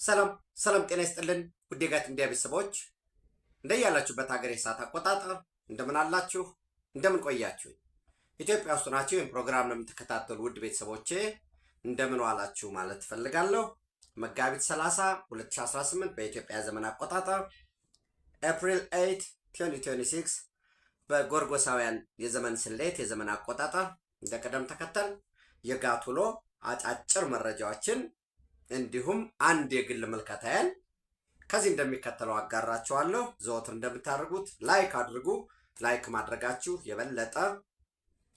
ሰላም ሰላም ጤና ይስጥልን ውድ የጋት ሚዲያ ቤተሰቦች እንደያላችሁበት ሀገር የሰዓት አቆጣጠር እንደምን አላችሁ እንደምን ቆያችሁ ኢትዮጵያ ውስጥ ናችሁ ይህን ፕሮግራም ነው የምትከታተሉ ውድ ቤተሰቦቼ እንደምን ዋላችሁ ማለት ፈልጋለሁ መጋቢት 30 2018 በኢትዮጵያ ዘመን አቆጣጠር ኤፕሪል 8 2026 በጎርጎሳውያን የዘመን ስሌት የዘመን አቆጣጠር እንደቀደም ተከተል የጋት ውሎ አጫጭር መረጃዎችን እንዲሁም አንድ የግል መልከታያን ከዚህ እንደሚከተለው አጋራችኋለሁ ዘወትር እንደምታደርጉት ላይክ አድርጉ ላይክ ማድረጋችሁ የበለጠ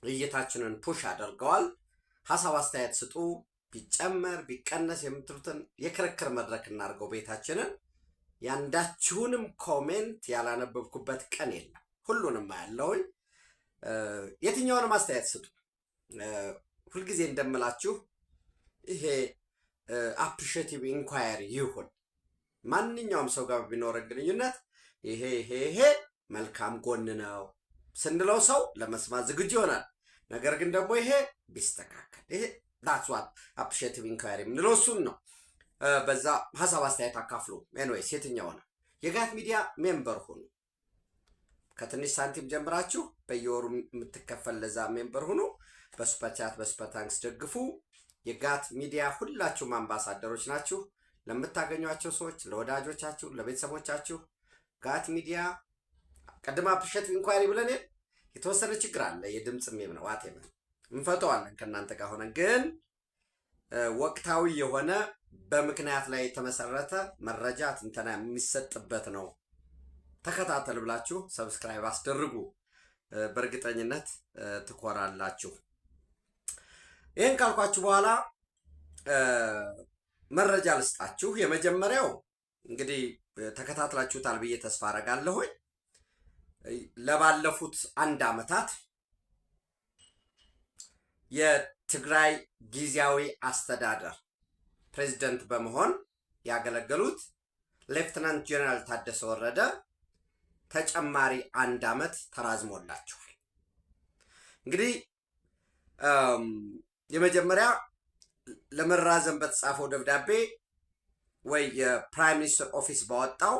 እይታችንን ፑሽ አድርገዋል ሐሳብ አስተያየት ስጡ ቢጨመር ቢቀነስ የምትሉትን የክርክር መድረክ እናድርገው ቤታችንን ያንዳችሁንም ኮሜንት ያላነበብኩበት ቀን የለም ሁሉንም ያለውኝ የትኛውንም አስተያየት ስጡ ሁልጊዜ እንደምላችሁ ይሄ appreciative inquiry ይሁን ማንኛውም ሰው ጋር ቢኖረን ግንኙነት ይሄ መልካም ጎን ነው ስንለው ሰው ለመስማት ዝግጁ ይሆናል ነገር ግን ደግሞ ይሄ ቢስተካከል ይሄ that's what appreciative inquiry ምንለው እሱን ነው በዛ ሐሳብ አስተያየት አካፍሉ anyways የትኛው ነው የጋት ሚዲያ ሜምበር ሁኑ ከትንሽ ሳንቲም ጀምራችሁ በየወሩ የምትከፈል ለዛ ሜምበር ሁኑ በሱፐር ቻት በሱፐር ታንክስ ደግፉ የጋት ሚዲያ ሁላችሁም አምባሳደሮች ናችሁ ለምታገኙአቸው ሰዎች ለወዳጆቻችሁ ለቤተሰቦቻችሁ ጋት ሚዲያ ቀድማ አፕሪሼት ኢንኳይሪ ብለን የተወሰነ ችግር አለ የድምጽም ነው ዋቴም እንፈተዋለን ከናንተ ጋር ሆነን ግን ወቅታዊ የሆነ በምክንያት ላይ የተመሰረተ መረጃ ትንተና የሚሰጥበት ነው ተከታተሉ ብላችሁ ሰብስክራይብ አስደርጉ በእርግጠኝነት ትኮራላችሁ ይሄን ካልኳችሁ በኋላ መረጃ ልስጣችሁ የመጀመሪያው እንግዲህ ተከታትላችሁታል ብዬ ተስፋ አደርጋለሁ ለባለፉት አንድ አመታት የትግራይ ጊዜያዊ አስተዳደር ፕሬዝዳንት በመሆን ያገለገሉት ሌፍተናንት ጀነራል ታደሰ ወረደ ተጨማሪ አንድ አመት ተራዝሞላቸዋል እንግዲህ የመጀመሪያ ለመራዘም በተጻፈው ደብዳቤ ወይ የፕራይም ሚኒስተር ኦፊስ ባወጣው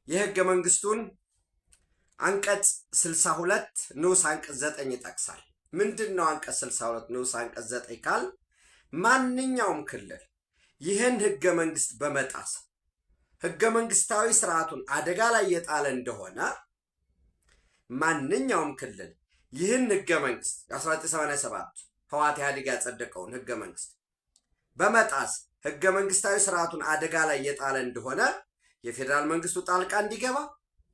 የህገ መንግስቱን አንቀጽ 62 ንዑስ አንቀጽ 9 ይጠቅሳል ምንድነው አንቀጽ 62 ንዑስ አንቀጽ 9 ካል ማንኛውም ክልል ይህን ህገ መንግስት በመጣስ ህገ መንግስታዊ ስርዓቱን አደጋ ላይ የጣለ እንደሆነ ማንኛውም ክልል ይህን ህገ መንግስት 1987 ህዋት ኢህአዴግ ያጸደቀውን ህገ መንግስት በመጣስ ህገ መንግስታዊ ስርዓቱን አደጋ ላይ የጣለ እንደሆነ የፌደራል መንግስቱ ጣልቃ እንዲገባ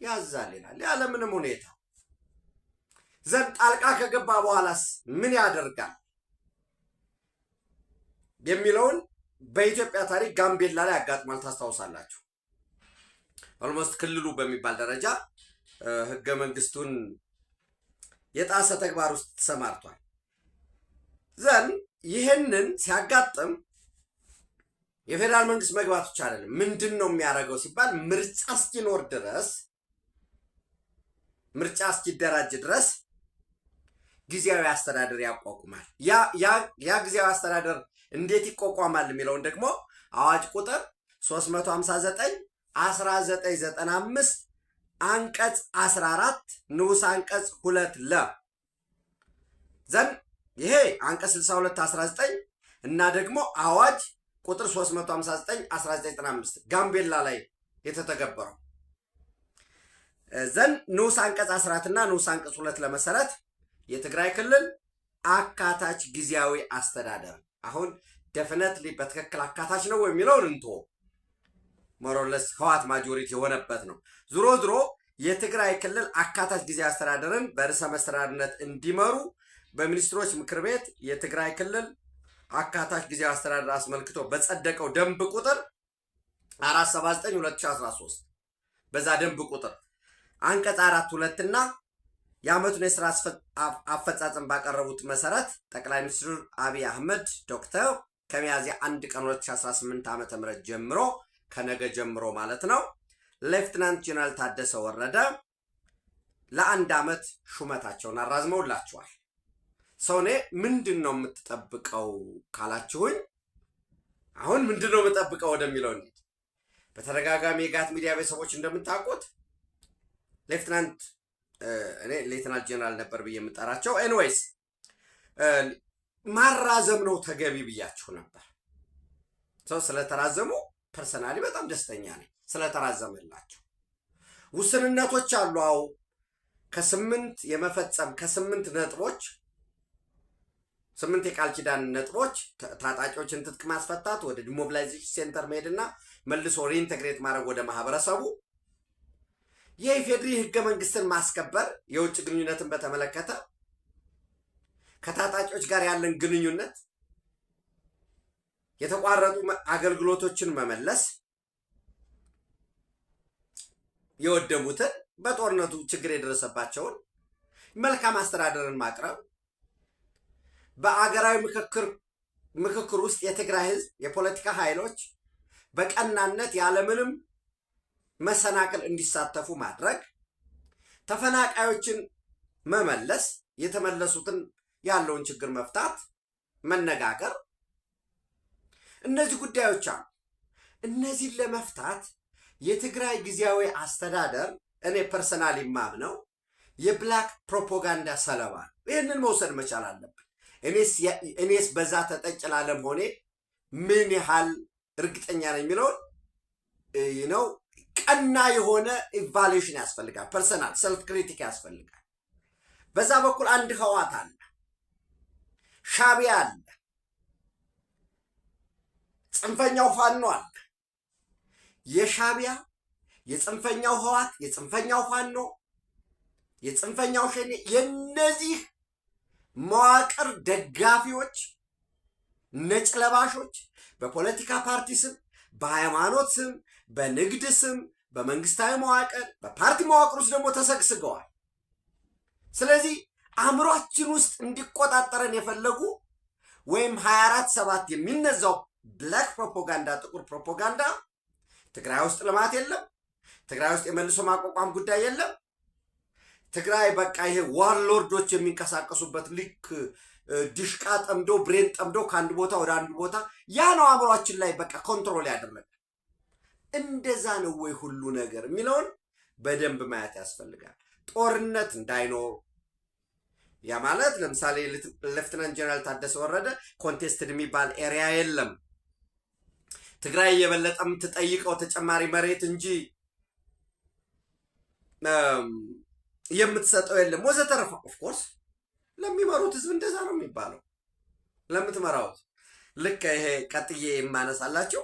ያዛል ይላል ያለ ምንም ሁኔታ ዘን ጣልቃ ከገባ በኋላስ ምን ያደርጋል የሚለውን በኢትዮጵያ ታሪክ ጋምቤላ ላይ አጋጥሟል ታስታውሳላችሁ ኦልሞስት ክልሉ በሚባል ደረጃ ህገ መንግስቱን የጣሰ ተግባር ውስጥ ተሰማርቷል ዘን ይሄንን ሲያጋጥም የፌደራል መንግስት መግባት ብቻ አይደለም ምንድነው የሚያደርገው ሲባል ምርጫ እስኪኖር ድረስ ምርጫ እስኪደራጅ ድረስ ጊዜያዊ አስተዳደር ያቋቁማል ያ ጊዜያዊ አስተዳደር እንዴት ይቋቋማል የሚለውን ደግሞ አዋጅ ቁጥር 359 1995 አንቀጽ 14 ንዑስ አንቀጽ 2 ለ ዘን ይሄ አንቀጽ 62 19 እና ደግሞ አዋጅ ቁጥር 359 1995 ጋምቤላ ላይ የተተገበረው ዘን ንዑስ አንቀጽ 14 እና ንዑስ አንቀጽ 2 ለመሰረት የትግራይ ክልል አካታች ጊዜያዊ አስተዳደር አሁን ዴፊኒትሊ በትክክል አካታች ነው የሚለውን እንቶ ሞሮለስ ህዋት ማጆሪቲ የሆነበት ነው ዝሮ የትግራይ ክልል አካታች ጊዜያዊ አስተዳደርን በርዕሰ መስተዳድርነት እንዲመሩ በሚኒስትሮች ምክር ቤት የትግራይ ክልል አካታች ጊዜያዊ አስተዳደር አስመልክቶ በጸደቀው ደንብ ቁጥር 479 2013 በዛ ደንብ ቁጥር አንቀጽ 42 እና የአመቱን የሥራ አፈጻጸም ባቀረቡት መሰረት ጠቅላይ ሚኒስትር አብይ አህመድ ዶክተር ከሚያዝያ 1 ቀን 2018 ዓ.ም ጀምሮ ከነገ ጀምሮ ማለት ነው ሌፍተናንት ጀነራል ታደሰ ወረደ ለአንድ አመት ሹመታቸውን አራዝመውላቸዋል ሰውኔ ምንድነው የምትጠብቀው ካላችሁኝ አሁን ምንድነው የምጠብቀው ወደሚለው እንሂድ። በተደጋጋሚ የጋት ሚዲያ ቤተሰቦች እንደምታውቁት ሌፍትናንት እኔ ሌትናንት ጀነራል ነበር ብዬ የምጠራቸው ኤንዌይስ ማራዘም ነው ተገቢ ብያችሁ ነበር። ሰው ስለተራዘሙ ፐርሰናሊ በጣም ደስተኛ ነኝ ስለተራዘመላቸው። ውስንነቶች አሉ። አው ከ8 የመፈጸም ከ8 ነጥቦች 8 የቃል ኪዳን ነጥቦች ታጣቂዎችን ትጥቅ ማስፈታት፣ ወደ ዲሞቢላይዜሽን ሴንተር መሄድና መልሶ ሪኢንተግሬት ማድረግ ወደ ማህበረሰቡ፣ የኢፌድሪ ህገ መንግስትን ማስከበር፣ የውጭ ግንኙነትን በተመለከተ ከታጣቂዎች ጋር ያለን ግንኙነት፣ የተቋረጡ አገልግሎቶችን መመለስ፣ የወደሙትን በጦርነቱ ችግር የደረሰባቸውን መልካም አስተዳደርን ማቅረብ፣ በአገራዊ ምክክር ውስጥ የትግራይ ህዝብ የፖለቲካ ኃይሎች በቀናነት ያለምንም መሰናክል እንዲሳተፉ ማድረግ፣ ተፈናቃዮችን መመለስ፣ የተመለሱትን ያለውን ችግር መፍታት፣ መነጋገር፣ እነዚህ ጉዳዮች አሉ። እነዚህን ለመፍታት የትግራይ ጊዜያዊ አስተዳደር እኔ ፐርሰናሊ ማምነው የብላክ ፕሮፓጋንዳ ሰለባ ነው። ይህንን መውሰድ መቻል አለብን። እኔስ በዛ ተጠቂ ላለመሆኔ ምን ያህል እርግጠኛ ነኝ የሚለውን ነው። ቀና የሆነ ኢቫሉዌሽን ያስፈልጋል። ፐርሰናል ሰልፍ ክሪቲክ ያስፈልጋል። በዛ በኩል አንድ ህዋት አለ፣ ሻዕቢያ አለ፣ ጽንፈኛው ፋኖ አለ። የሻዕቢያ የጽንፈኛው ህዋት የጽንፈኛው ፋኖ የጽንፈኛው ሸኔ የነዚህ መዋቅር ደጋፊዎች ነጭ ለባሾች በፖለቲካ ፓርቲ ስም፣ በሃይማኖት ስም፣ በንግድ ስም፣ በመንግስታዊ መዋቅር በፓርቲ መዋቅር ውስጥ ደግሞ ተሰግስገዋል። ስለዚህ አእምሯችን ውስጥ እንዲቆጣጠረን የፈለጉ ወይም 24/7 የሚነዛው ብላክ ፕሮፓጋንዳ ጥቁር ፕሮፓጋንዳ ትግራይ ውስጥ ልማት የለም፣ ትግራይ ውስጥ የመልሶ ማቋቋም ጉዳይ የለም፣ ትግራይ በቃ ይሄ ዋርሎርዶች የሚንቀሳቀሱበት ልክ ዲሽቃ ጠምዶ ብሬን ጠምዶ ከአንድ ቦታ ወደ አንድ ቦታ ያ ነው አእምሯችን ላይ በቃ ኮንትሮል ያደረገ። እንደዛ ነው ወይ ሁሉ ነገር የሚለውን በደንብ ማየት ያስፈልጋል። ጦርነት እንዳይኖር ያ ማለት ለምሳሌ ሌፍትናንት ጀነራል ታደሰ ወረደ ኮንቴስትድ የሚባል ኤሪያ የለም፣ ትግራይ የበለጠ የምትጠይቀው ተጨማሪ መሬት እንጂ የምትሰጠው የለም ወዘተረፈ። ኦፍኮርስ ለሚመሩት ህዝብ እንደዛ ነው የሚባለው። ለምትመራውት ልክ ይሄ ቀጥዬ የማነሳላቸው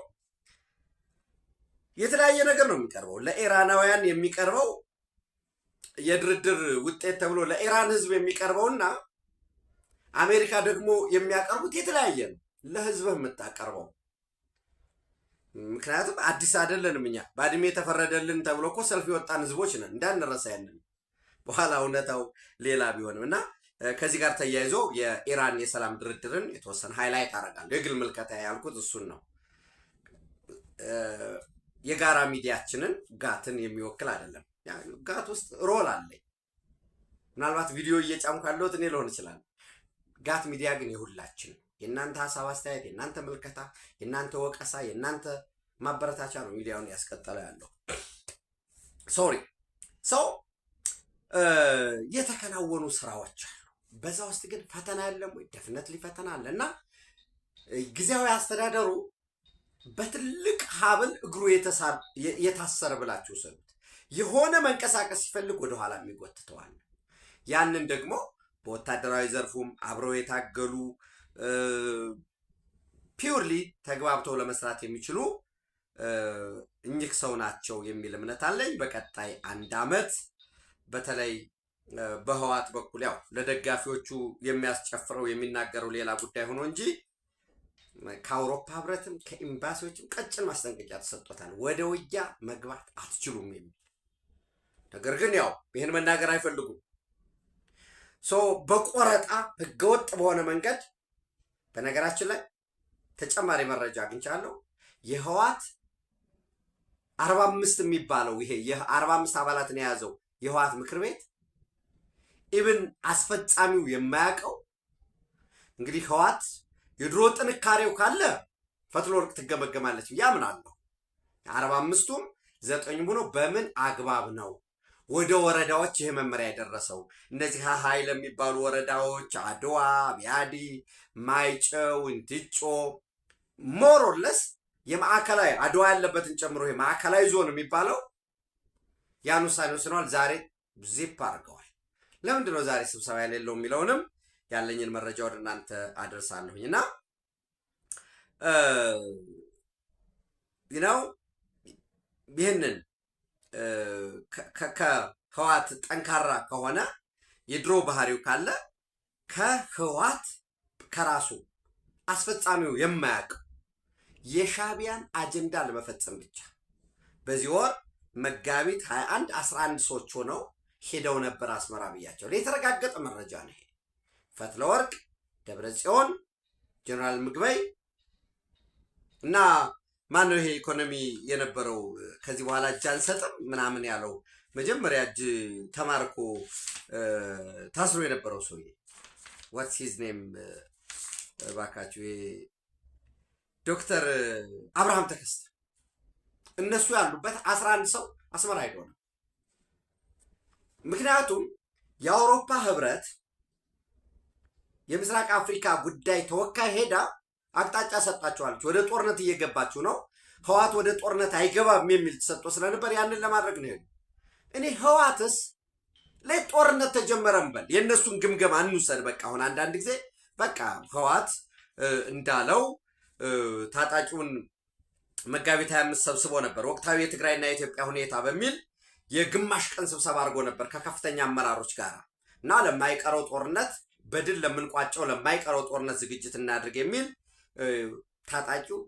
የተለያየ ነገር ነው የሚቀርበው። ለኢራናውያን የሚቀርበው የድርድር ውጤት ተብሎ ለኢራን ህዝብ የሚቀርበውና አሜሪካ ደግሞ የሚያቀርቡት የተለያየ ነው። ለህዝብ የምታቀርበው ምክንያቱም አዲስ አይደለንም እኛ ባድሜ ተፈረደልን ተብሎ እኮ ሰልፍ የወጣን ህዝቦች ነን፣ እንዳንረሳ ያንን በኋላ እውነታው ሌላ ቢሆንም እና ከዚህ ጋር ተያይዞ የኢራን የሰላም ድርድርን የተወሰነ ሃይላይት አደርጋለሁ። የግል ምልከታ ያልኩት እሱን ነው። የጋራ ሚዲያችንን ጋትን የሚወክል አይደለም። ጋት ውስጥ ሮል አለኝ። ምናልባት ቪዲዮ እየጫንኩ ያለሁት እኔ ልሆን ይችላል። ጋት ሚዲያ ግን የሁላችን፣ የእናንተ ሀሳብ አስተያየት፣ የእናንተ ምልከታ፣ የእናንተ ወቀሳ፣ የእናንተ ማበረታቻ ነው ሚዲያውን ያስቀጠለ ያለው። ሶሪ ሰው የተከናወኑ ስራዎች አሉ። በዛ ውስጥ ግን ፈተና የለም ወይ? ደፍነትሊ ፈተና አለ እና ጊዜያዊ አስተዳደሩ በትልቅ ሀብል እግሩ የታሰረ ብላችሁ ሰሉት። የሆነ መንቀሳቀስ ሲፈልግ ወደኋላ የሚጎትተዋል። ያንን ደግሞ በወታደራዊ ዘርፉም አብረው የታገሉ ፒውርሊ ተግባብተው ለመስራት የሚችሉ እኚህ ሰው ናቸው የሚል እምነት አለኝ። በቀጣይ 1 ዓመት በተለይ በህዋት በኩል ያው ለደጋፊዎቹ የሚያስጨፍረው የሚናገረው ሌላ ጉዳይ ሆኖ እንጂ ከአውሮፓ ህብረትም ከኤምባሲዎችም ቀጭን ማስጠንቀቂያ ተሰጥቶታል። ወደ ውጊያ መግባት አትችሉም የሚል ነገር ግን ያው ይህን መናገር አይፈልጉም። በቆረጣ ህገወጥ በሆነ መንገድ በነገራችን ላይ ተጨማሪ መረጃ አግኝቻለሁ። የህዋት 45 የሚባለው ይሄ የ45 አባላትን የያዘው የህዋት ምክር ቤት ኢብን አስፈጻሚው የማያውቀው እንግዲህ ህዋት የድሮ ጥንካሬው ካለ ፈትለወርቅ ትገመገማለች ያምናለሁ። 45ቱም 9ኙም ሆኖ በምን አግባብ ነው ወደ ወረዳዎች ይሄ መመሪያ የደረሰው? እነዚህ ሀይል የሚባሉ ወረዳዎች አድዋ፣ ቢያዲ፣ ማይጨው፣ እንትጮ ሞሮለስ የማዕከላዊ አድዋ ያለበትን ጨምሮ ይሄ ማዕከላዊ ዞን የሚባለው ያን ውሳኔ ወስነዋል። ዛሬ ዚፕ አድርገዋል። ለምንድን ነው ዛሬ ስብሰባ የሌለው የሚለውንም ያለኝን መረጃ ወደ እናንተ አደርሳለሁኝ እና ይህንን ከህዋት ጠንካራ ከሆነ የድሮ ባህሪው ካለ ከህዋት ከራሱ አስፈጻሚው የማያውቅ የሻዕቢያን አጀንዳ ለመፈጸም ብቻ በዚህ ወር መጋቢት 21 11 ሰዎች ሆነው ሄደው ነበር አስመራ ብያቸው። የተረጋገጠ መረጃ ነው ይሄ። ፈትለወርቅ፣ ደብረጽዮን፣ ጀነራል ምግበይ እና ማን ነው ይሄ ኢኮኖሚ የነበረው ከዚህ በኋላ እጅ አንሰጥም ምናምን ያለው መጀመሪያ እጅ ተማርኮ ታስሮ የነበረው ሰውዬ ዋትስ ሂዝ ኔም ባካችሁ፣ ይሄ ዶክተር አብርሃም ተከስተ እነሱ ያሉበት 11 ሰው አስመራ ሄዶ ነው። ምክንያቱም የአውሮፓ ህብረት የምስራቅ አፍሪካ ጉዳይ ተወካይ ሄዳ አቅጣጫ ሰጣቸዋለች። ወደ ጦርነት እየገባችሁ ነው፣ ህዋት ወደ ጦርነት አይገባም የሚል ተሰጥቶ ስለነበር ያንን ለማድረግ ነው ሄዱ። እኔ ህዋትስ ጦርነት ተጀመረም በል የእነሱን ግምገማ እንውሰድ። በቃ አሁን አንዳንድ ጊዜ በቃ ህዋት እንዳለው ታጣቂውን መጋቢት 25 ሰብስቦ ነበር። ወቅታዊ የትግራይና የኢትዮጵያ ሁኔታ በሚል የግማሽ ቀን ስብሰባ አድርጎ ነበር ከከፍተኛ አመራሮች ጋር እና ለማይቀረው ጦርነት በድል ለምንቋጨው ለማይቀረው ጦርነት ዝግጅት እናድርግ የሚል ታጣቂው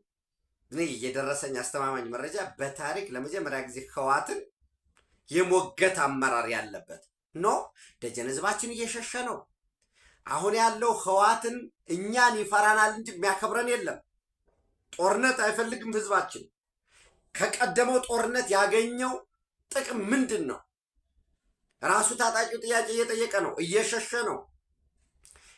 እኔ የደረሰኝ አስተማማኝ መረጃ በታሪክ ለመጀመሪያ ጊዜ ህዋትን የሞገት አመራር ያለበት ኖ ደጀን ህዝባችን እየሸሸ ነው። አሁን ያለው ህዋትን እኛን ይፈራናል እንጂ የሚያከብረን የለም። ጦርነት አይፈልግም ህዝባችን። ከቀደመው ጦርነት ያገኘው ጥቅም ምንድን ነው? ራሱ ታጣቂው ጥያቄ እየጠየቀ ነው፣ እየሸሸ ነው።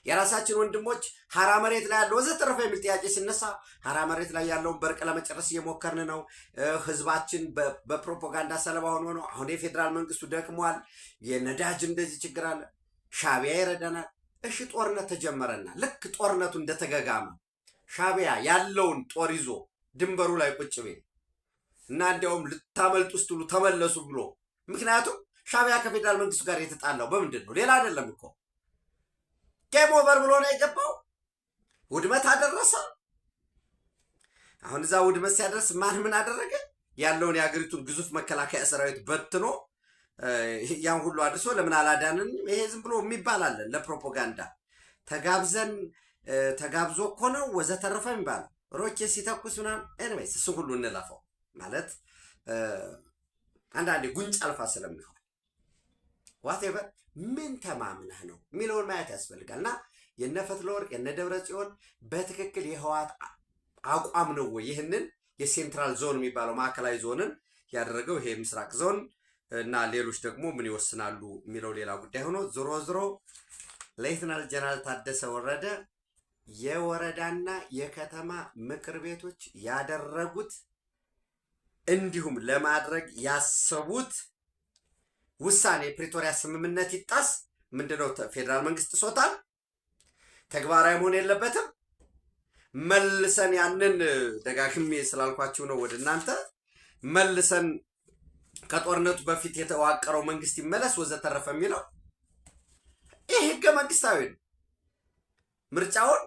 የራሳችን ወንድሞች ሀራ መሬት ላይ ያለው ወዘተረፈ የሚል ጥያቄ ሲነሳ ሀራ መሬት ላይ ያለውን በርቅ ለመጨረስ እየሞከርን ነው። ህዝባችን በፕሮፓጋንዳ ሰለባ ሆኖ ነው። አሁን የፌዴራል መንግስቱ ደክሟል። የነዳጅ እንደዚህ ችግር አለ። ሻዕቢያ ይረዳናል። እሺ ጦርነት ተጀመረና ልክ ጦርነቱ እንደተገጋመ ሻዕቢያ ያለውን ጦር ይዞ ድንበሩ ላይ ቁጭ ቤ እና እንዲያውም ልታመልጡ ስትሉ ተመለሱ ብሎ፣ ምክንያቱም ሻዕቢያ ከፌዴራል መንግስቱ ጋር የተጣላው በምንድን ነው? ሌላ አይደለም እኮ ጌም ኦቨር ብሎ ነው የገባው። ውድመት አደረሰ። አሁን እዛ ውድመት ሲያደርስ ማን ምን አደረገ? ያለውን የሀገሪቱን ግዙፍ መከላከያ ሰራዊት በትኖ ያን ሁሉ አድርሶ ለምን አላዳንን? ይሄ ዝም ብሎ የሚባል አለ ለፕሮፓጋንዳ ተጋብዞ እኮ ነው ወዘተረፈ የሚባል ሮኬት ሲተኩስ ምናምን። ኤኒዌይስ እሱ ሁሉ እንለፈው ማለት አንዳንዴ ጉንጭ አልፋ ስለሚሆን ዋቴቨር ምን ተማምነህ ነው የሚለውን ማየት ያስፈልጋል። እና የነ ፈትለወርቅ የነ ደብረጽዮን በትክክል የህዋት አቋም ነው ወይ ይህንን የሴንትራል ዞን የሚባለው ማዕከላዊ ዞንን ያደረገው ይሄ ምስራቅ ዞን እና ሌሎች ደግሞ ምን ይወስናሉ የሚለው ሌላ ጉዳይ ሆኖ ዞሮ ዞሮ ሌተናል ጀነራል ታደሰ ወረደ የወረዳና የከተማ ምክር ቤቶች ያደረጉት እንዲሁም ለማድረግ ያሰቡት ውሳኔ የፕሪቶሪያ ስምምነት ይጣስ ምንድነው? ፌዴራል መንግስት ጥሶታል፣ ተግባራዊ መሆን የለበትም። መልሰን ያንን ደጋግሜ ስላልኳችሁ ነው ወደ እናንተ መልሰን ከጦርነቱ በፊት የተዋቀረው መንግስት ይመለስ ወዘተረፈ የሚለው ይህ ህገ መንግስታዊ ነው። ምርጫውን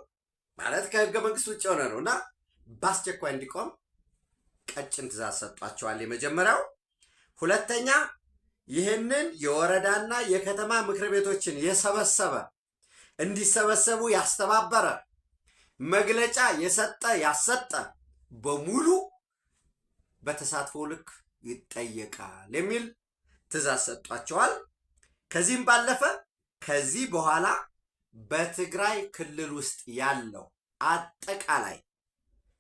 ማለት ከህገ መንግስት ውጭ ሆነ ነው እና በአስቸኳይ እንዲቆም ቀጭን ትእዛዝ ሰጧቸዋል። የመጀመሪያው። ሁለተኛ ይህንን የወረዳና የከተማ ምክር ቤቶችን የሰበሰበ እንዲሰበሰቡ ያስተባበረ መግለጫ የሰጠ ያሰጠ በሙሉ በተሳትፎ ልክ ይጠየቃል የሚል ትእዛዝ ሰጧቸዋል። ከዚህም ባለፈ ከዚህ በኋላ በትግራይ ክልል ውስጥ ያለው አጠቃላይ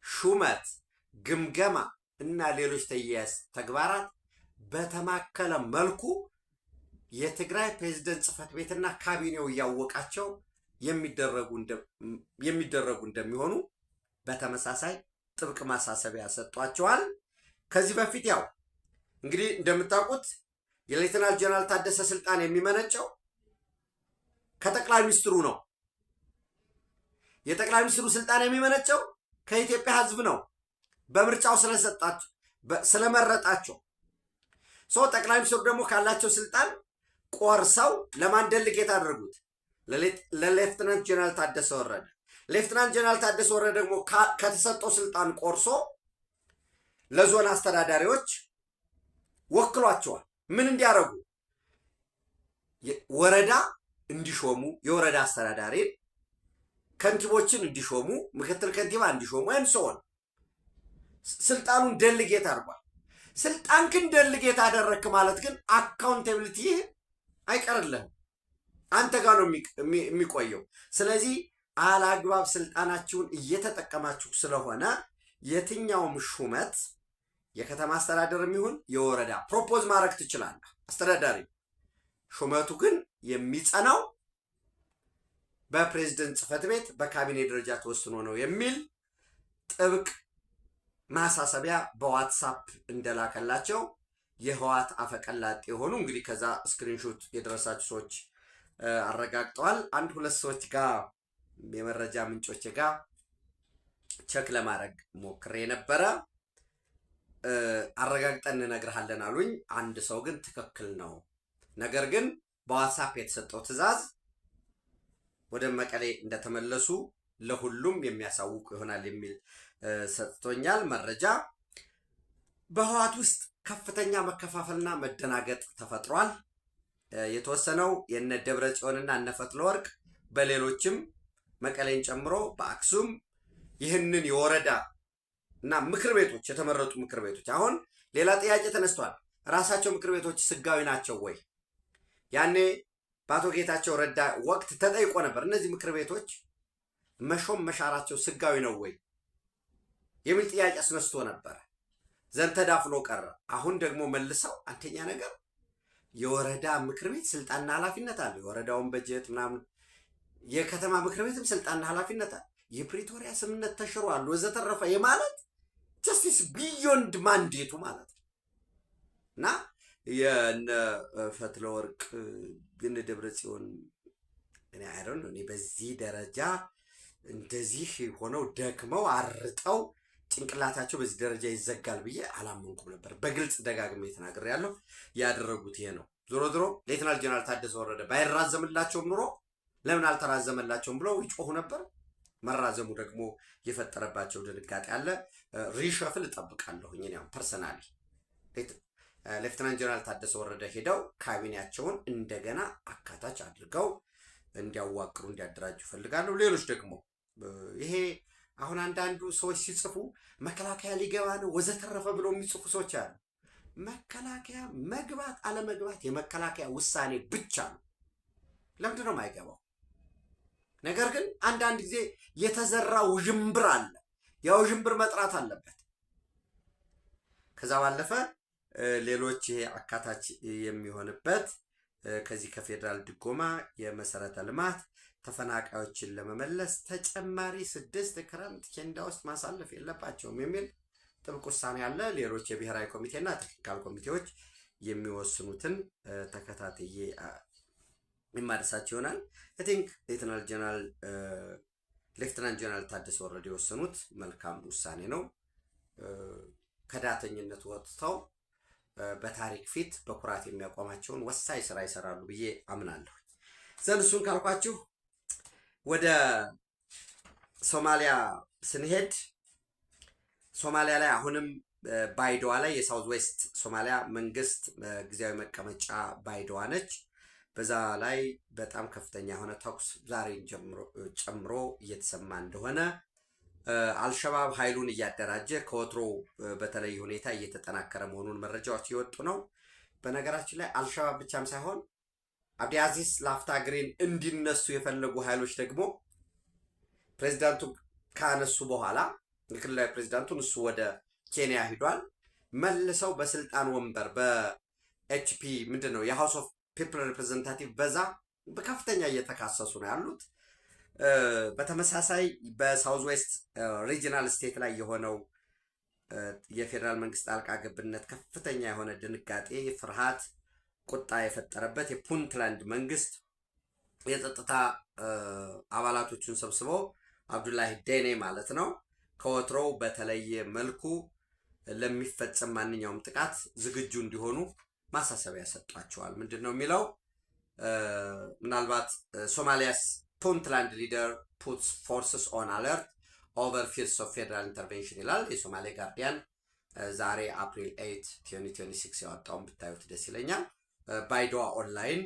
ሹመት፣ ግምገማ እና ሌሎች ተያያዥ ተግባራት በተማከለ መልኩ የትግራይ ፕሬዝደንት ጽህፈት ቤትና ካቢኔው እያወቃቸው የሚደረጉ እንደሚሆኑ በተመሳሳይ ጥብቅ ማሳሰቢያ ሰጥቷቸዋል። ከዚህ በፊት ያው እንግዲህ እንደምታውቁት የሌተናል ጀነራል ታደሰ ስልጣን የሚመነጨው ከጠቅላይ ሚኒስትሩ ነው። የጠቅላይ ሚኒስትሩ ስልጣን የሚመነጨው ከኢትዮጵያ ሕዝብ ነው። በምርጫው ስለመረጣቸው ጠቅላይ ሚኒስትሩ ደግሞ ካላቸው ስልጣን ቆርሰው ለማን ደልጌት አደረጉት? ለሌፍትናንት ጀነራል ታደሰ ወረደ። ሌፍትናንት ጀነራል ታደሰ ወረደ ደግሞ ከተሰጠው ስልጣን ቆርሶ ለዞን አስተዳዳሪዎች ወክሏቸዋል። ምን እንዲያደርጉ? ወረዳ እንዲሾሙ፣ የወረዳ አስተዳዳሪ ከንቲቦችን እንዲሾሙ፣ ምክትል ከንቲባ እንዲሾሙ እንሰውን ስልጣኑን ደልጌት አድርጓል። ስልጣን ግን ደልጌት አደረክ ማለት ግን አካውንታቢሊቲ አይቀርልህም፣ አንተ ጋር ነው የሚቆየው። ስለዚህ አላግባብ ስልጣናችሁን እየተጠቀማችሁ ስለሆነ የትኛውም ሹመት የከተማ አስተዳደር የሚሆን የወረዳ ፕሮፖዝ ማድረግ ትችላለህ፣ አስተዳዳሪ። ሹመቱ ግን የሚጸናው በፕሬዝደንት ጽሕፈት ቤት በካቢኔ ደረጃ ተወስኖ ነው የሚል ጥብቅ ማሳሰቢያ በዋትሳፕ እንደላከላቸው የህወሓት አፈቀላጤ የሆኑ እንግዲህ ከዛ ስክሪንሾት የደረሳችሁ ሰዎች አረጋግጠዋል። አንድ ሁለት ሰዎች ጋር የመረጃ ምንጮች ጋር ቸክ ለማድረግ ሞክሬ ነበረ። አረጋግጠን እንነግርሃለን አሉኝ። አንድ ሰው ግን ትክክል ነው፣ ነገር ግን በዋትሳፕ የተሰጠው ትዕዛዝ ወደ መቀሌ እንደተመለሱ ለሁሉም የሚያሳውቁ ይሆናል የሚል ሰጥቶኛል መረጃ። በህወሓት ውስጥ ከፍተኛ መከፋፈልና መደናገጥ ተፈጥሯል። የተወሰነው የነ ደብረ ጽዮንና እነ ፈትለወርቅ በሌሎችም መቀሌን ጨምሮ በአክሱም ይህንን የወረዳ እና ምክር ቤቶች የተመረጡ ምክር ቤቶች አሁን ሌላ ጥያቄ ተነስቷል። ራሳቸው ምክር ቤቶች ህጋዊ ናቸው ወይ? ያኔ በአቶ ጌታቸው ረዳ ወቅት ተጠይቆ ነበር። እነዚህ ምክር ቤቶች መሾም መሻራቸው ህጋዊ ነው ወይ የሚል ጥያቄ አስነስቶ ነበር። ዘንድ ተዳፍኖ ቀረ። አሁን ደግሞ መልሰው አንደኛ ነገር የወረዳ ምክር ቤት ስልጣንና ኃላፊነት አለ። የወረዳውን በጀት ምናምን፣ የከተማ ምክር ቤትም ስልጣንና ኃላፊነት አለ። የፕሪቶሪያ ስምምነት ተሽሯል ወዘተረፈ የማለት ጀስቲስ ቢዮንድ ማንዴቱ ማለት ነው። እና የነ ፈትለወርቅ ግን ደብረ ጽዮን እኔ በዚህ ደረጃ እንደዚህ ሆነው ደክመው አርጠው ጭንቅላታቸው በዚህ ደረጃ ይዘጋል ብዬ አላመንኩም ነበር። በግልጽ ደጋግሜ ተናግሬያለሁ። ያደረጉት ይሄ ነው። ዞሮ ዞሮ ሌተናል ጀነራል ታደሰ ወረደ ባይራዘምላቸውም ኑሮ ለምን አልተራዘመላቸውም ብለው ይጮሁ ነበር። መራዘሙ ደግሞ የፈጠረባቸው ድንጋጤ አለ። ሪሸፍል እጠብቃለሁኝ። እኔም ፐርሰናሊ ሌፍትናንት ጀነራል ታደሰ ወረደ ሄደው ካቢኔያቸውን እንደገና አካታች አድርገው እንዲያዋቅሩ እንዲያደራጁ ፈልጋለሁ። ሌሎች ደግሞ ይሄ አሁን አንዳንዱ ሰዎች ሲጽፉ መከላከያ ሊገባ ነው ወዘተረፈ ብለው የሚጽፉ ሰዎች አሉ። መከላከያ መግባት አለመግባት የመከላከያ ውሳኔ ብቻ ነው። ለምንድን ነው የማይገባው? ነገር ግን አንዳንድ ጊዜ የተዘራ ውዥንብር አለ። ያው ውዥንብር መጥራት አለበት። ከዛ ባለፈ ሌሎች ይሄ አካታች የሚሆንበት ከዚህ ከፌዴራል ድጎማ የመሰረተ ልማት ተፈናቃዮችን ለመመለስ ተጨማሪ 6 ክረምት ኬንዳ ውስጥ ማሳለፍ የለባቸውም የሚል ጥብቅ ውሳኔ አለ። ሌሎች የብሔራዊ ኮሚቴና ቴክኒካል ኮሚቴዎች የሚወስኑትን ተከታትዬ የማደርሳቸው ይሆናል። አይ ቲንክ ሌፍትናንት ጀነራል ታደሰ ወረደ የወሰኑት መልካም ውሳኔ ነው። ከዳተኝነት ወጥተው በታሪክ ፊት በኩራት የሚያቆማቸውን ወሳኝ ስራ ይሰራሉ ብዬ አምናለሁ። ዘንድ እሱን ካልኳችሁ ወደ ሶማሊያ ስንሄድ ሶማሊያ ላይ አሁንም ባይዶዋ ላይ የሳውዝ ዌስት ሶማሊያ መንግስት ጊዜያዊ መቀመጫ ባይዶዋ ነች። በዛ ላይ በጣም ከፍተኛ የሆነ ተኩስ ዛሬን ጨምሮ እየተሰማ እንደሆነ አልሸባብ ኃይሉን እያደራጀ ከወትሮ በተለይ ሁኔታ እየተጠናከረ መሆኑን መረጃዎች እየወጡ ነው። በነገራችን ላይ አልሸባብ ብቻም ሳይሆን አብዲ አዚዝ ላፍታ ግሪን እንዲነሱ የፈለጉ ኃይሎች ደግሞ ፕሬዚዳንቱ ካነሱ በኋላ የክልላዊ ፕሬዚዳንቱን እሱ ወደ ኬንያ ሂዷል። መልሰው በስልጣን ወንበር በኤችፒ ምንድን ነው የሃውስ ኦፍ ፒፕል ሪፕሬዘንታቲቭ በዛ በከፍተኛ እየተካሰሱ ነው ያሉት። በተመሳሳይ በሳውዝ ዌስት ሪጂናል ስቴት ላይ የሆነው የፌዴራል መንግስት ጣልቃ ገብነት ከፍተኛ የሆነ ድንጋጤ፣ ፍርሃት፣ ቁጣ የፈጠረበት የፑንትላንድ መንግስት የጸጥታ አባላቶቹን ሰብስቦ አብዱላሂ ዴኔ ማለት ነው ከወትሮው በተለየ መልኩ ለሚፈጸም ማንኛውም ጥቃት ዝግጁ እንዲሆኑ ማሳሰቢያ ሰጧቸዋል። ምንድን ነው የሚለው? ምናልባት ሶማሊያስ ፑንትላንድ ሊደር ፑትስ ፎርስስ ኦን አለርት ኦቨር ፊርስ ኦፍ ፌደራል ኢንተርቬንሽን ይላል። የሶማሌ ጋርዲያን ዛሬ አፕሪል 8 2026 ያወጣውን ብታዩት ደስ ይለኛል። ባይዶዋ ኦንላይን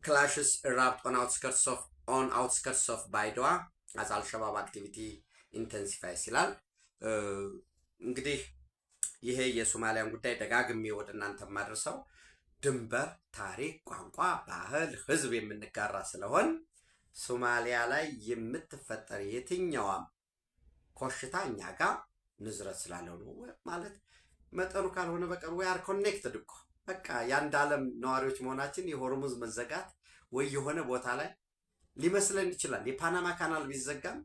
ክላሽስ ኢራፕት ኦን አውትስከርትስ ኦፍ ባይዶዋ አዝ አልሸባብ አክቲቪቲ ኢንተንሲፋይስ ይላል። እንግዲህ ይሄ የሶማሊያን ጉዳይ ደጋግሜ ወደ እናንተ የማደርሰው ድንበር፣ ታሪክ፣ ቋንቋ፣ ባህል፣ ህዝብ የምንጋራ ስለሆን ሶማሊያ ላይ የምትፈጠር የትኛዋም ኮሽታ እኛ ጋር ንዝረት ስላለው ነው ማለት መጠኑ ካልሆነ በቀር we are connected እኮ በቃ የአንድ ዓለም ነዋሪዎች መሆናችን የሆርሙዝ መዘጋት ወይ የሆነ ቦታ ላይ ሊመስለን ይችላል። የፓናማ ካናል ቢዘጋም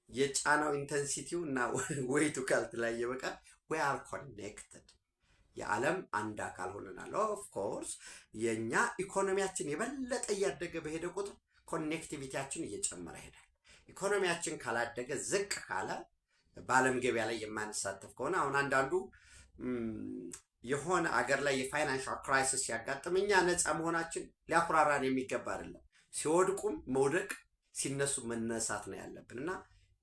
የጫናው ኢንተንሲቲው እና ወይቱ ካልተለያየ በቀር we are connected የዓለም አንድ አካል ሆነናል። ኦፍ ኮርስ የኛ ኢኮኖሚያችን የበለጠ እያደገ በሄደ ቁጥር ኮኔክቲቪቲያችን እየጨመረ ይሄዳል። ኢኮኖሚያችን ካላደገ ዝቅ ካለ በዓለም ገበያ ላይ የማንሳተፍ ከሆነ አሁን አንዳንዱ የሆነ አገር ላይ የፋይናንሻል ክራይሲስ ሲያጋጥም እኛ ነፃ መሆናችን ሊያኩራራን የሚገባ አይደለም። ሲወድቁም መውደቅ ሲነሱ መነሳት ነው ያለብን እና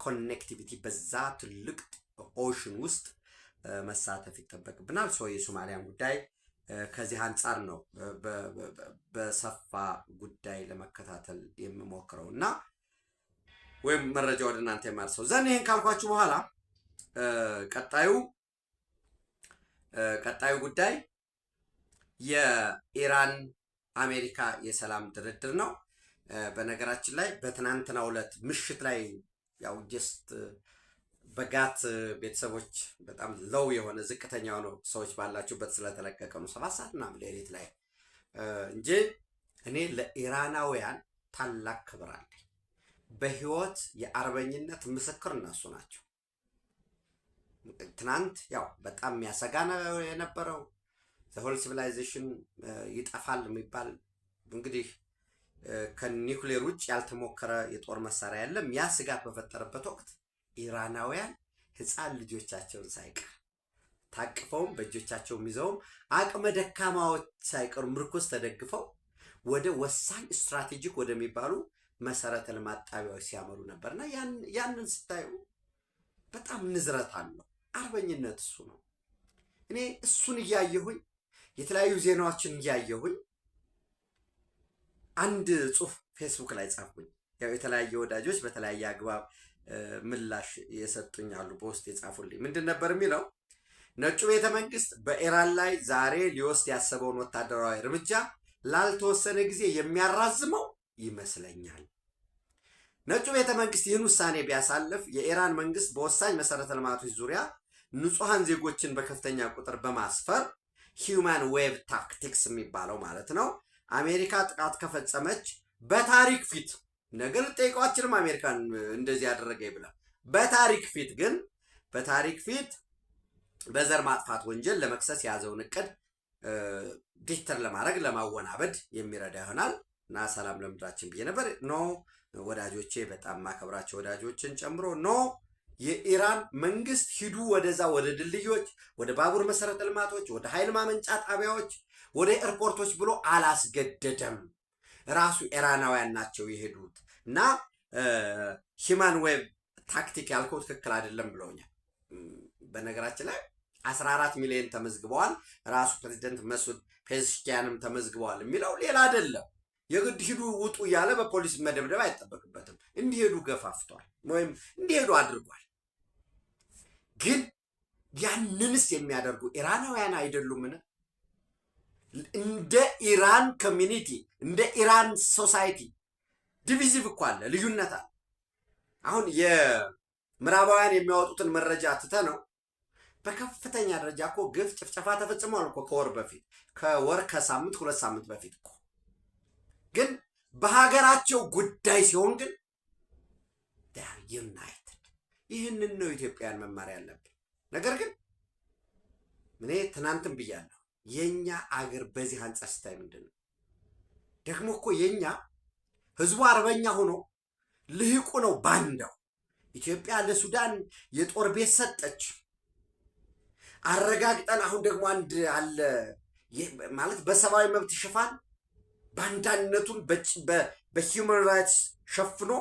ኮኔክቲቪቲ በዛ ትልቅ ኦሽን ውስጥ መሳተፍ ይጠበቅብናል። የሶማሊያን ጉዳይ ከዚህ አንጻር ነው በሰፋ ጉዳይ ለመከታተል የምሞክረው እና ወይም መረጃ ወደ እናንተ የማርሰው ዘን ይሄን ካልኳችሁ በኋላ ቀጣዩ ጉዳይ የኢራን አሜሪካ የሰላም ድርድር ነው። በነገራችን ላይ በትናንትናው ዕለት ምሽት ላይ ያው ጀስት በጋት ቤተሰቦች በጣም ሎው የሆነ ዝቅተኛ ነው ሰዎች ባላችሁበት ስለተለቀቀ ነው 7 ሰዓት ምናምን ሌሊት ላይ እንጂ እኔ ለኢራናውያን ታላቅ ክብር አለኝ። በህይወት የአርበኝነት ምስክር እነሱ ናቸው። ትናንት ያው በጣም የሚያሰጋ ነው የነበረው። ዘሆል ሲቪላይዜሽን ይጠፋል የሚባል እንግዲህ ከኒውክሌር ውጭ ያልተሞከረ የጦር መሳሪያ የለም። ያ ስጋት በፈጠረበት ወቅት ኢራናውያን ህፃን ልጆቻቸውን ሳይቀር ታቅፈውም በእጆቻቸውም ይዘውም አቅመ ደካማዎች ሳይቀሩ ምርኮስ ተደግፈው ወደ ወሳኝ ስትራቴጂክ ወደሚባሉ መሰረተ ልማት ጣቢያዎች ሲያመሩ ነበርና ያንን ስታዩ በጣም ንዝረት አለው። አርበኝነት እሱ ነው። እኔ እሱን እያየሁኝ የተለያዩ ዜናዎችን እያየሁኝ አንድ ጽሁፍ ፌስቡክ ላይ ጻፍኩኝ። ያው የተለያየ ወዳጆች በተለያየ አግባብ ምላሽ የሰጡኝ አሉ፣ በውስጥ የጻፉልኝ። ምንድን ነበር የሚለው? ነጩ ቤተ መንግስት በኢራን ላይ ዛሬ ሊወስድ ያሰበውን ወታደራዊ እርምጃ ላልተወሰነ ጊዜ የሚያራዝመው ይመስለኛል። ነጩ ቤተ መንግስት ይህን ውሳኔ ቢያሳልፍ የኢራን መንግስት በወሳኝ መሰረተ ልማቶች ዙሪያ ንጹሐን ዜጎችን በከፍተኛ ቁጥር በማስፈር ሂውማን ዌቭ ታክቲክስ የሚባለው ማለት ነው አሜሪካ ጥቃት ከፈጸመች በታሪክ ፊት ነገር ጠይቋችንም አሜሪካን እንደዚህ ያደረገ ይብላል። በታሪክ ፊት በዘር ማጥፋት ወንጀል ለመክሰስ የያዘውን እቅድ ዲክተር ለማድረግ ለማወናበድ የሚረዳ ይሆናል እና ሰላም ለምድራችን ብዬ ነበር። ኖ ወዳጆቼ፣ በጣም ማከብራቸው ወዳጆችን ጨምሮ ኖ የኢራን መንግስት ሂዱ ወደዛ ወደ ድልድዮች፣ ወደ ባቡር መሰረተ ልማቶች፣ ወደ ኃይል ማመንጫ ጣቢያዎች፣ ወደ ኤርፖርቶች ብሎ አላስገደደም። ራሱ ኢራናውያን ናቸው የሄዱት እና ሂማን ዌብ ታክቲክ ያልከው ትክክል አይደለም ብለውኛል። በነገራችን ላይ 14 ሚሊዮን ተመዝግበዋል። ራሱ ፕሬዚደንት መስዑድ ፔዜሽኪያንም ተመዝግበዋል የሚለው ሌላ አይደለም። የግድ ሂዱ ውጡ እያለ በፖሊስ መደብደብ አይጠበቅበትም። እንዲሄዱ ገፋፍቷል ወይም እንዲሄዱ አድርጓል። ግን ያንንስ የሚያደርጉ ኢራናውያን አይደሉምን? እንደ ኢራን ኮሚኒቲ እንደ ኢራን ሶሳይቲ ዲቪዚቭ እኮ አለ፣ ልዩነት አለ። አሁን የምዕራባውያን የሚያወጡትን መረጃ ትተ ነው በከፍተኛ ደረጃ እኮ ግፍ፣ ጭፍጨፋ ተፈጽሟል እኮ ከወር ከሳምንት 2 ሳምንት በፊት እኮ። ግን በሀገራቸው ጉዳይ ሲሆን ግን ዩናይትድ። ይህንን ነው ኢትዮጵያን መማር ያለብን። ነገር ግን እኔ ትናንትም ብያለሁ፣ የኛ አገር በዚህ አንጻር ስታይ ምንድን ነው ደግሞ እኮ የኛ ህዝቡ አርበኛ ሆኖ ልህቁ ነው ባንዳው። ኢትዮጵያ ለሱዳን የጦር ቤት ሰጠች አረጋግጠን። አሁን ደግሞ አንድ አለ ማለት በሰብአዊ መብት ሽፋን ባንዳነቱን በሂውማን ራይትስ ሸፍኖ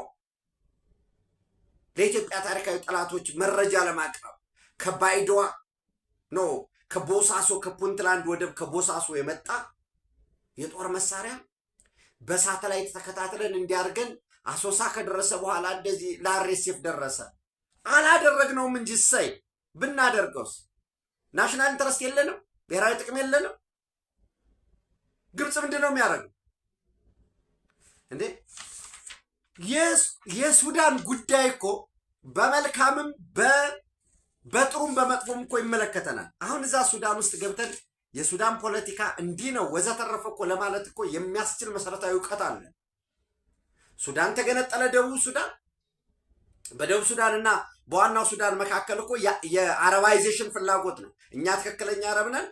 ለኢትዮጵያ ታሪካዊ ጠላቶች መረጃ ለማቅረብ ከባይዶዋ ነው ከቦሳሶ ከፑንትላንድ ወደብ ከቦሳሶ የመጣ የጦር መሳሪያ በሳተላይት ተከታትለን እንዲያርገን አሶሳ ከደረሰ በኋላ እንደዚህ ለአርኤስኤፍ ደረሰ። አላደረግነውም እንጂ እሰይ ብናደርገውስ ናሽናል ኢንተረስት የለንም? ብሔራዊ ጥቅም የለንም? ግብፅ ምንድን ነው የሚያደርገው እንዴ? የሱዳን ጉዳይ እኮ በመልካምም በጥሩም በመጥፎም እኮ ይመለከተናል። አሁን እዛ ሱዳን ውስጥ ገብተን የሱዳን ፖለቲካ እንዲህ ነው ወዘተረፈ እኮ ለማለት እኮ የሚያስችል መሰረታዊ እውቀት አለ። ሱዳን ተገነጠለ፣ ደቡብ ሱዳን በደቡብ ሱዳን እና በዋናው ሱዳን መካከል እኮ የአረባይዜሽን ፍላጎት ነው። እኛ ትክክለኛ አረብ ነን፣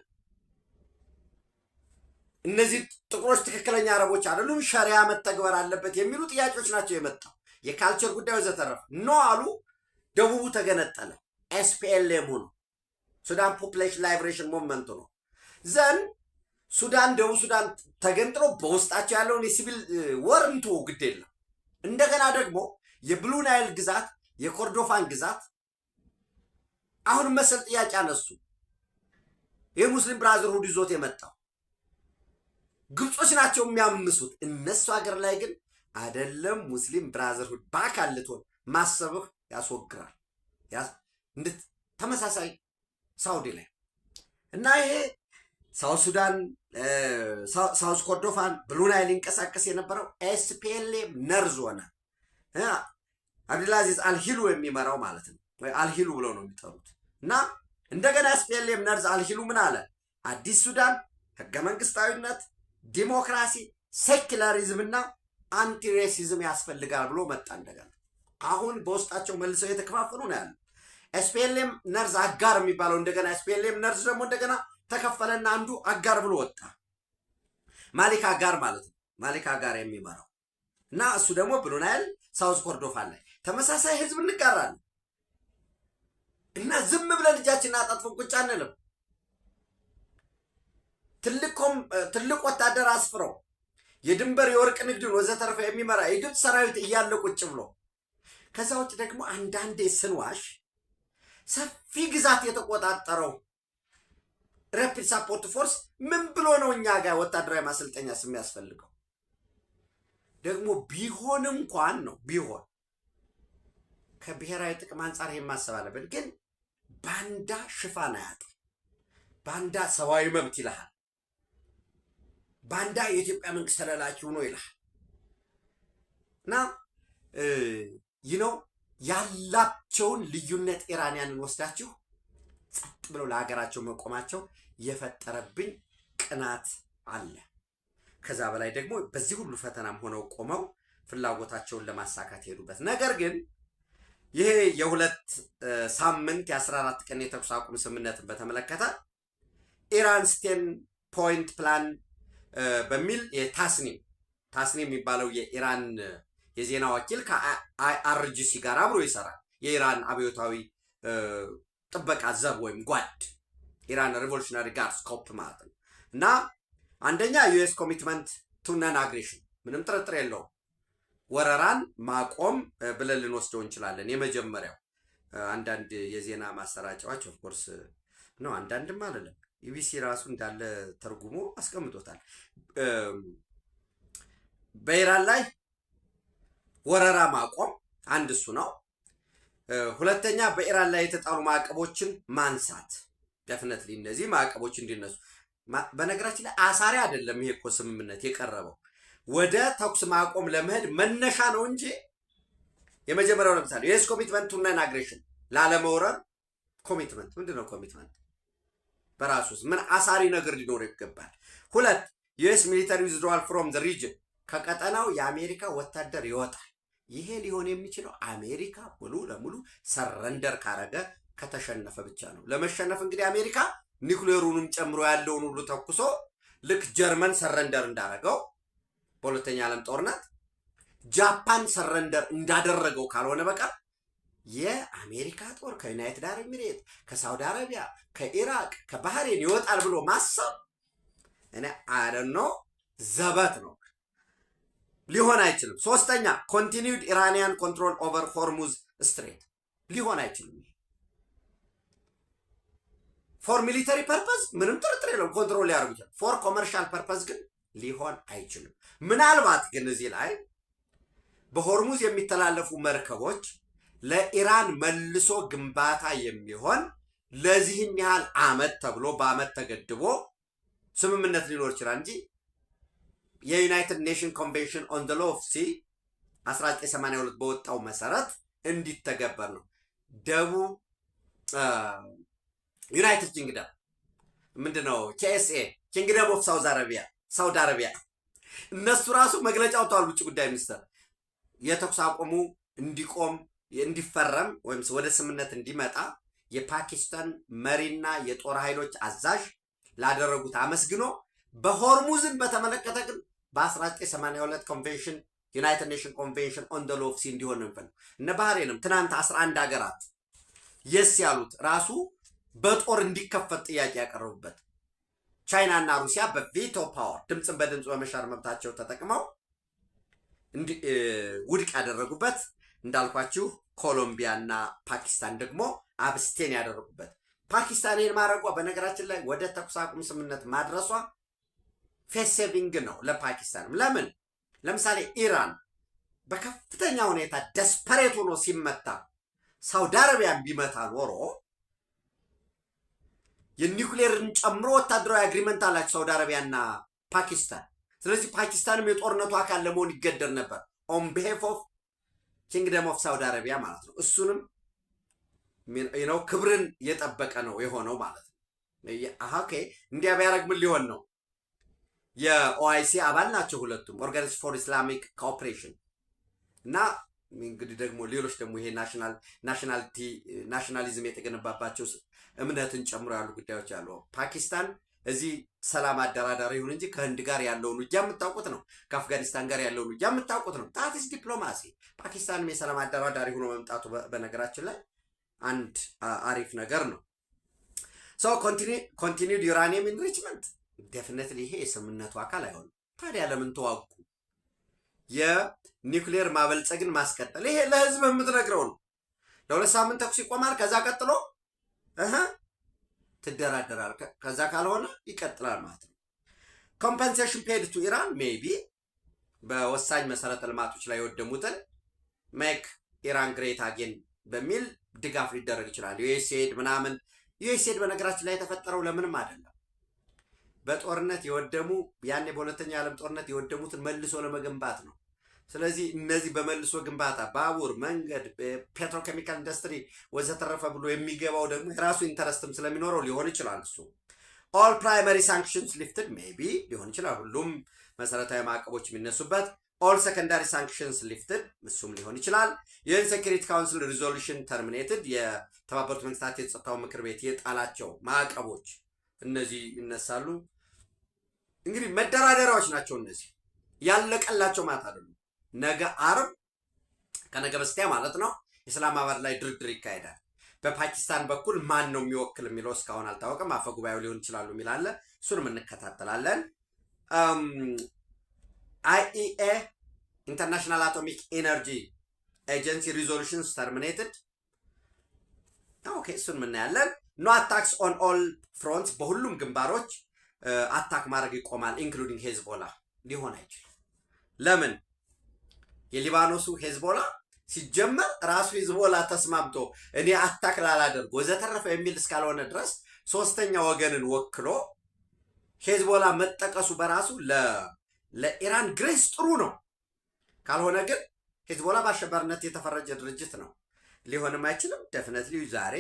እነዚህ ጥቁሮች ትክክለኛ አረቦች አይደሉም፣ ሸሪያ መተግበር አለበት የሚሉ ጥያቄዎች ናቸው የመጣው። የካልቸር ጉዳይ ወዘተረፈ ኖ አሉ። ደቡቡ ተገነጠለ፣ ኤስፒኤልኤም ሆኖ ሱዳን ፖፑሌሽን ላይብሬሽን ሞቭመንት ነው። ዘን ሱዳን ደቡብ ሱዳን ተገንጥሎ በውስጣቸው ያለውን የሲቪል ወርንቱ ግድ የለም። እንደገና ደግሞ የብሉ ናይል ግዛት የኮርዶፋን ግዛት አሁን መሰል ጥያቄ አነሱ። የሙስሊም ብራዘርሁድ ይዞት የመጣው ግብጾች ናቸው የሚያምሱት። እነሱ ሀገር ላይ ግን አይደለም። ሙስሊም ብራዘርሁድ በአካል ልትሆን ማሰብህ ያስወግራል። ተመሳሳይ ሳውዲ ላይ እና ይሄ ሳውት ሱዳን ሳውዝ ኮርዶፋን ብሉ ናይል ሊንቀሳቀስ የነበረው ኤስፒኤልኤም ነርዝ ሆነ። አብዱልአዚዝ አልሂሉ የሚመራው ማለት ነው፣ ወይ አልሂሉ ብለው ነው የሚጠሩት። እና እንደገና ኤስፒኤልኤም ነርዝ አልሂሉ ምን አለ? አዲስ ሱዳን ህገ መንግስታዊነት፣ ዲሞክራሲ፣ ሴኩላሪዝም እና አንቲሬሲዝም ያስፈልጋል ብሎ መጣ። እንደገና አሁን በውስጣቸው መልሰው የተከፋፈሉ ነው ያሉ። ኤስፒኤልኤም ነርዝ አጋር የሚባለው እንደገና ኤስፒኤልኤም ነርዝ ደግሞ እንደገና ተከፈለና አንዱ አጋር ብሎ ወጣ። ማሊክ አጋር ማለት ነው፣ ማሊክ አጋር የሚመራው እና እሱ ደግሞ ብሉ ናይል ሳውዝ ኮርዶፋን ላይ ተመሳሳይ ህዝብ እንጋራለን። እና ዝም ብለን እጃችንን አጣጥፈን ቁጭ አንልም። ትልቅ ወታደር አስፍረው የድንበር የወርቅ ንግድን ወዘተርፈ የሚመራ የግብፅ ሰራዊት እያለ ቁጭ ብሎ ከዛ ውጭ ደግሞ አንዳንዴ ስንዋሽ ሰፊ ግዛት የተቆጣጠረው ራፒድ ሳፖርት ፎርስ ምን ብሎ ነው እኛ ጋር ወታደራዊ ማሰልጠኛ የሚያስፈልገው? ደግሞ ቢሆን እንኳን ነው ቢሆን ከብሔራዊ ጥቅም አንጻር ማሰብ አለብን። ግን ባንዳ ሽፋን አያጣም። ባንዳ ሰብአዊ መብት ይልሃል። ባንዳ የኢትዮጵያ መንግስት ተላላኪ ሆኖ ይልሃል። እና ያላቸውን ልዩነት ኢራንያንን ወስዳችሁ ጸጥ ብለው ለሀገራቸው መቆማቸው የፈጠረብኝ ቅናት አለ። ከዛ በላይ ደግሞ በዚህ ሁሉ ፈተናም ሆነው ቆመው ፍላጎታቸውን ለማሳካት ሄዱበት። ነገር ግን ይሄ የሁለት ሳምንት የ14 ቀን የተኩስ አቁም ስምምነትን በተመለከተ ኢራን 10 ፖይንት ፕላን በሚል ታስኒም የሚባለው የኢራን የዜና ወኪል ከአይአርጂሲ ጋር አብሮ ይሰራል። የኢራን አብዮታዊ ጥበቃ ዘብ ወይም ጓድ ኢራን ሪቮሉሽናሪ ጋርድስ ኮፕ ማለት ነው። እና አንደኛ ዩኤስ ኮሚትመንት ቱ ነን አግሬሽን ምንም ጥርጥር የለውም፣ ወረራን ማቆም ብለን ልንወስደው እንችላለን። የመጀመሪያው አንዳንድ የዜና ማሰራጫዎች ኦፍኮርስ ነው፣ አንዳንድም አይደለም፣ ኢቢሲ ራሱ እንዳለ ተርጉሞ አስቀምጦታል። በኢራን ላይ ወረራ ማቆም አንድ እሱ ነው። ሁለተኛ በኢራን ላይ የተጣሉ ማዕቀቦችን ማንሳት፣ ደፍነትሊ እነዚህ ማዕቀቦች እንዲነሱ። በነገራችን ላይ አሳሪ አይደለም ይሄ እኮ ስምምነት የቀረበው ወደ ተኩስ ማቆም ለመሄድ መነሻ ነው እንጂ የመጀመሪያው ለምሳሌ ዩኤስ ኮሚትመንት ቱ ነን አግሬሽን ላለመውረር ኮሚትመንት ምንድነው? ኮሚትመንት በራሱ ምን አሳሪ ነገር ሊኖር ይገባል? ሁለት ዩኤስ ሚሊተሪ ዊዝድሮዋል ፍሮም ዘ ሪጅን ከቀጠናው የአሜሪካ ወታደር ይወጣል። ይሄ ሊሆን የሚችለው አሜሪካ ሙሉ ለሙሉ ሰረንደር ካረገ ከተሸነፈ ብቻ ነው። ለመሸነፍ እንግዲህ አሜሪካ ኒውክሌሩንም ጨምሮ ያለውን ሁሉ ተኩሶ ልክ ጀርመን ሰረንደር እንዳደረገው በሁለተኛ ዓለም ጦርነት ጃፓን ሰረንደር እንዳደረገው ካልሆነ በቀር የአሜሪካ ጦር ከዩናይትድ አረብ ኤሚሬት፣ ከሳውዲ አረቢያ፣ ከኢራቅ፣ ከባህሬን ይወጣል ብሎ ማሰብ እኔ አደኖ ዘበት ነው። ሊሆን አይችልም። ሶስተኛ ኮንቲኒውድ ኢራኒያን ኮንትሮል ኦቨር ሆርሙዝ ስትሬት ሊሆን አይችልም። ፎር ሚሊተሪ ፐርፐዝ ምንም ጥርጥር የለውም ኮንትሮል ሊያደርጉ ይችላል። ፎር ኮመርሻል ፐርፐዝ ግን ሊሆን አይችልም። ምናልባት ግን እዚህ ላይ በሆርሙዝ የሚተላለፉ መርከቦች ለኢራን መልሶ ግንባታ የሚሆን ለዚህን ያህል አመት ተብሎ በአመት ተገድቦ ስምምነት ሊኖር ይችላል እንጂ የዩናይትድ ኔሽን ኮንቬንሽን ኦን ዘ ሎው ኦፍ ሲ 1982 በወጣው መሰረት እንዲተገበር ነው። ደቡብ ዩናይትድ ኪንግደም ምንድነው ኬኤስኤ ኪንግደም ኦፍ ሳውዲ አረቢያ እነሱ ራሱ መግለጫ አውጥተዋል። ውጭ ጉዳይ ሚኒስትር የተኩስ አቁሙ እንዲቆም እንዲፈረም ወይም ወደ ስምምነት እንዲመጣ የፓኪስታን መሪና የጦር ኃይሎች አዛዥ ላደረጉት አመስግኖ በሆርሙዝን በተመለከተ ግን በ1982 ኮንቬንሽን ዩናይትድ ኔሽን ኮንቬንሽን ኦን ዘ ሎው ኦፍ ሲ እንዲሆን ነው የሚፈልጉ። እነ ባህሬንም ትናንት 11 ሀገራት የስ ያሉት ራሱ በጦር እንዲከፈት ጥያቄ ያቀረቡበት ቻይና እና ሩሲያ በቬቶ ፓወር ድምፅን በድምፅ በመሻር መብታቸው ተጠቅመው ውድቅ ያደረጉበት፣ እንዳልኳችሁ ኮሎምቢያ እና ፓኪስታን ደግሞ አብስቴን ያደረጉበት። ፓኪስታን ይህን ማድረጓ በነገራችን ላይ ወደ ተኩስ አቁም ስምምነት ማድረሷ ፌስ ሴቪንግ ነው ለፓኪስታንም። ለምን ለምሳሌ ኢራን በከፍተኛ ሁኔታ ደስፐሬት ሆኖ ሲመታ ሳውዲ አረቢያን ቢመታ ኖሮ የኒውክሌርን ጨምሮ ወታደራዊ አግሪመንት አላቸው ሳውዲ አረቢያና ፓኪስታን። ስለዚህ ፓኪስታንም የጦርነቱ አካል ለመሆን ይገደድ ነበር ኦን ቢሃፍ ኦፍ ኪንግደም ኦፍ ሳውዲ አረቢያ ማለት ነው። እሱንም ነው ክብርን የጠበቀ ነው የሆነው ማለት ነው። ኦኬ እንዲያ ቢያደርግ ምን ሊሆን ነው? የኦአይሲ አባል ናቸው ሁለቱም፣ ኦርጋናይዜሽን ፎር ኢስላሚክ ኮኦፕሬሽን እና እንግዲህ ደግሞ ሌሎች ደግሞ ይሄ ናሽናሊዝም የተገነባባቸው እምነትን ጨምሮ ያሉ ጉዳዮች አሉ። ፓኪስታን እዚህ ሰላም አደራዳሪ ይሁን እንጂ ከህንድ ጋር ያለውን ውጊያ የምታውቁት ነው። ከአፍጋኒስታን ጋር ያለውን ውጊያ የምታውቁት ነው። ታቲስ ዲፕሎማሲ። ፓኪስታንም የሰላም አደራዳሪ ሆኖ መምጣቱ በነገራችን ላይ አንድ አሪፍ ነገር ነው። ሶ ኮንቲኒውድ ዩራኒየም ኢንሪችመንት ዴፊኒትሊ ይሄ የስምምነቱ አካል አይሆንም። ታዲያ ለምን ተዋጉ? የኒውክሌር ማበልጸግን ማስቀጠል ይሄ ለህዝብ የምትነግረው ነው። ለ2 ሳምንት ተኩስ ይቆማል። ከዛ ቀጥሎ ትደራደራል። ከዛ ካልሆነ ይቀጥላል ማለት ነው። ኮምፐንሴሽን ፔድ ቱ ኢራን ሜቢ በወሳኝ መሰረተ ልማቶች ላይ የወደሙትን ሜክ ኢራን ግሬት አጌን በሚል ድጋፍ ሊደረግ ይችላል። ዩኤስኤድ ምናምን። ዩኤስኤድ በነገራችን ላይ የተፈጠረው ለምንም አይደለም። በጦርነት የወደሙ ያኔ በሁለተኛ ዓለም ጦርነት የወደሙትን መልሶ ለመገንባት ነው። ስለዚህ እነዚህ በመልሶ ግንባታ ባቡር፣ መንገድ፣ ፔትሮኬሚካል ኢንዱስትሪ ወዘተረፈ ብሎ የሚገባው ደግሞ የራሱ ኢንተረስትም ስለሚኖረው ሊሆን ይችላል። እሱ ኦል ፕራይመሪ ሳንክሽንስ ሊፍትድ ሜቢ ሊሆን ይችላል። ሁሉም መሰረታዊ ማዕቀቦች የሚነሱበት። ኦል ሰከንዳሪ ሳንክሽንስ ሊፍትድ እሱም ሊሆን ይችላል። የዩኤን ሴኩሪቲ ካውንስል ሪዞሉሽን ተርሚኔትድ የተባበሩት መንግስታት የጸጥታው ምክር ቤት የጣላቸው ማዕቀቦች እነዚህ ይነሳሉ። እንግዲህ መደራደሪያዎች ናቸው እነዚህ፣ ያለቀላቸው ማለት አይደሉም። ነገ አርብ ከነገ በስቲያ ማለት ነው ኢስላማባድ ላይ ድርድር ይካሄዳል። በፓኪስታን በኩል ማን ነው የሚወክል የሚለው እስካሁን አልታወቀም። አፈ ጉባኤው ሊሆን ይችላሉ የሚላለ እሱንም እንከታተላለን። አይኢኤ ኢንተርናሽናል አቶሚክ ኤነርጂ ኤጀንሲ ሪዞሉሽንስ ተርሚኔትድ። ኦኬ እሱን ምናያለን። ኖ አታክስ ኦን ኦል ፍሮንትስ፣ በሁሉም ግንባሮች አታክ ማድረግ ይቆማል ኢንክሉዲንግ ሄዝቦላ። ሊሆን አይችልም። ለምን? የሊባኖሱ ሄዝቦላ ሲጀመር ራሱ ሄዝቦላ ተስማምቶ እኔ አታክ ላላደርግ ወዘተረፈ የሚል እስካልሆነ ድረስ ሶስተኛ ወገንን ወክሎ ሄዝቦላ መጠቀሱ በራሱ ለኢራን ግሬስ ጥሩ ነው። ካልሆነ ግን ሄዝቦላ በአሸባሪነት የተፈረጀ ድርጅት ነው። ሊሆንም አይችልም። ደፍነትሊ ዛሬ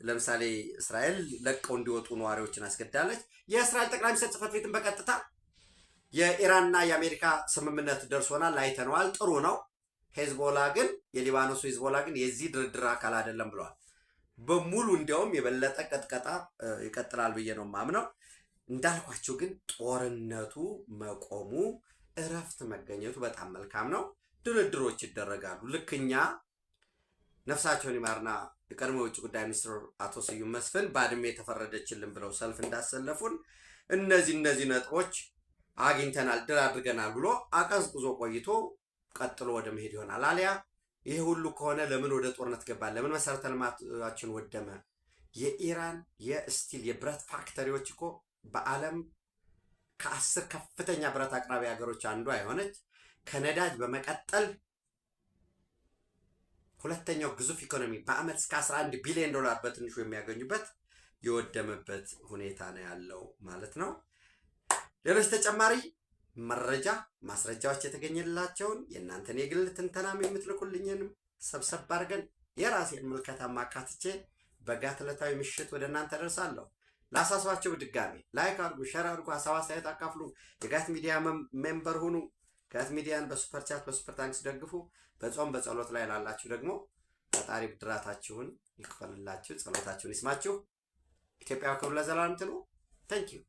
ለምሳሌ እስራኤል ለቀው እንዲወጡ ነዋሪዎችን አስገዳለች። የእስራኤል ጠቅላይ ሚኒስትር ጽሕፈት ቤትን በቀጥታ የኢራንና የአሜሪካ ስምምነት ደርሶናል፣ አይተነዋል፣ ጥሩ ነው። ሄዝቦላ ግን የሊባኖሱ ሄዝቦላ ግን የዚህ ድርድር አካል አይደለም ብለዋል በሙሉ። እንዲያውም የበለጠ ቀጥቀጣ ይቀጥላል ብዬ ነው ማምነው። እንዳልኳቸው ግን ጦርነቱ መቆሙ እረፍት መገኘቱ በጣም መልካም ነው። ድርድሮች ይደረጋሉ። ልክኛ ነፍሳቸውን ይማርና የቀድሞ የውጭ ጉዳይ ሚኒስትር አቶ ስዩም መስፍን ባድሜ የተፈረደችልን ብለው ሰልፍ እንዳሰለፉን እነዚህ ነጥቦች አግኝተናል፣ ድል አድርገናል ብሎ አቀዝቅዞ ቆይቶ ቀጥሎ ወደ መሄድ ይሆናል። አሊያ ይሄ ሁሉ ከሆነ ለምን ወደ ጦርነት ገባል? ለምን መሰረተ ልማታችን ወደመ? የኢራን የስቲል የብረት ፋክተሪዎች እኮ በዓለም ከ10 ከፍተኛ ብረት አቅራቢ ሀገሮች አንዷ የሆነች ከነዳጅ በመቀጠል ሁለተኛው ግዙፍ ኢኮኖሚ በአመት እስከ 11 ቢሊዮን ዶላር በትንሹ የሚያገኙበት የወደመበት ሁኔታ ነው ያለው ማለት ነው። ሌሎች ተጨማሪ መረጃ ማስረጃዎች የተገኘላቸውን የእናንተን የግል ትንተናም የምትልኩልኝንም ሰብሰብ አድርገን የራሴን ምልከታ ማካትቼ በጋት ዕለታዊ ምሽት ወደ እናንተ ደርሳለሁ። ላሳስባችሁ ድጋሚ ላይክ አድርጉ፣ ሼር አድርጉ፣ ሀሳብ አስተያየት አካፍሉ። የጋት ሚዲያ ሜምበር ሁኑ። ጋት ሚዲያን በሱፐር ቻት በሱፐር ታንክስ ደግፉ። በጾም በጸሎት ላይ ላላችሁ ደግሞ ፈጣሪ ብድራታችሁን ይክፈልላችሁ፣ ጸሎታችሁን ይስማችሁ። ኢትዮጵያ ክብር ለዘላለም ትኑር። ታንኪዩ